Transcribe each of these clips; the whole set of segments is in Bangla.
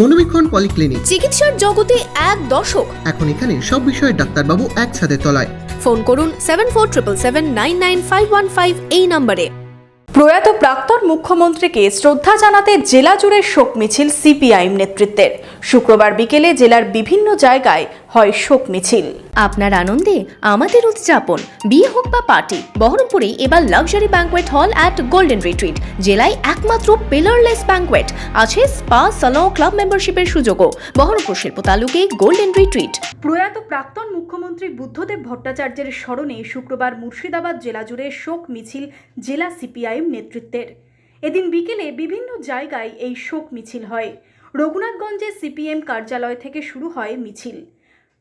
মনোবীক্ষণ পলিক্লিনিক, চিকিৎসার জগতে এক দশক। এখন এখানে সব বিষয়ে ডাক্তারবাবু একসাথে তলায়। ফোন করুন 7477999515 এই নম্বরে। প্রয়াত প্রাক্তন মুখ্যমন্ত্রীকে শ্রদ্ধা জানাতে জেলা জুড়ে শোক মিছিল সিপিআইএম নেতৃত্বের। শুক্রবার বিকেলে জেলার বিভিন্ন জায়গায় হয় শোক মিছিল। আপনার আনন্দে আমাদের উদযাপন। বিয়ে হোক বা পার্টি, বহরমপুরে এবার luxury banquet hall at golden retreat. জেলায় একমাত্র পিলারলেস ব্যাঙ্কোয়েট, আছে স্পা, সালন, ক্লাব মেম্বারশিপের সুযোগও। বহরমপুর শিল্প তালুকে গোল্ডেন রিট্রিট। প্রয়াত প্রাক্তন মুখ্যমন্ত্রী বুদ্ধদেব ভট্টাচার্যের স্মরণে শুক্রবার মুর্শিদাবাদ জেলা জুড়ে শোক মিছিল জেলা সিপিআইএম নেতৃত্বের। এদিন বিকেলে বিভিন্ন জায়গায় এই শোক মিছিল হয়। রঘুনাথগঞ্জে সিপিএম কার্যালয় থেকে শুরু হয় মিছিল।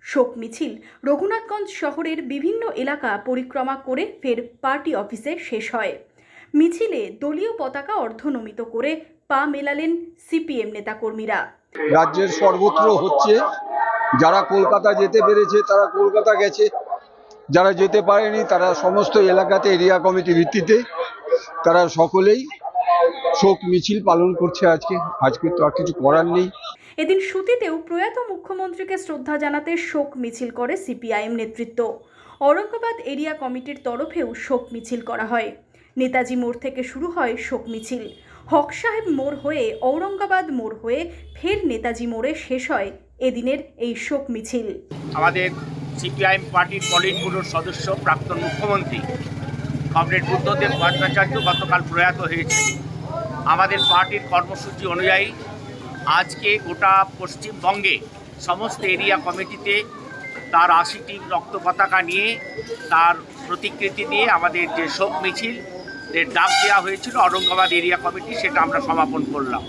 শোক মিছিল রঘুনাথগঞ্জ শহরের বিভিন্ন এলাকা পরিক্রমা করে ফের পার্টি অফিসে শেষ হয়। মিছিলে দলীয় পতাকা অর্ধনমিত করে পা মেলালেন সিপিএম নেতাকর্মীরা। রাজ্যের সর্বত্র হচ্ছে, যারা কলকাতা যেতে পেরেছে তারা কলকাতা গেছে, যারা যেতে পারেনি তারা সমস্ত এলাকাতে এরিয়া কমিটি ভিত্তিতে তারা সকলেই শোক মিছিল পালন করছে। আজকে তো আর কিছু করার নেই। এদিন সুতিতেও প্রয়াত মুখ্যমন্ত্রীকে শ্রদ্ধা জানাতে শোক মিছিল করে সিপিআইএম নেতৃত্ব। ঔরঙ্গাবাদ এরিয়া কমিটির তরফেও শোক মিছিল করা হয়। নেতাজি মোড় থেকে শুরু হয় শোক মিছিল। হক সাহেব মোড় হয়ে ঔরঙ্গাবাদ মোড় হয়ে ফের নেতাজি মোড়ে শেষ হয় এদিনের এই শোক মিছিল। আমাদের সিপিআইএম পার্টির পলিট ব্যুরোর সদস্য প্রাক্তন মুখ্যমন্ত্রী কমরেড বুদ্ধদেব ভট্টাচার্য গতকাল প্রয়াত হয়েছে। আমাদের পার্টির কর্মসূচি অনুযায়ী আজকে গোটা পশ্চিমবঙ্গে সমস্ত এরিয়া কমিটিতে তার 80টি রক্ত পতাকা নিয়ে, তার প্রতিকৃতি নিয়ে আমাদের যে শোক মিছিল এর ডাক দেওয়া হয়েছিল ঔরঙ্গাবাদ এরিয়া কমিটি, সেটা আমরা সমাপন করলাম।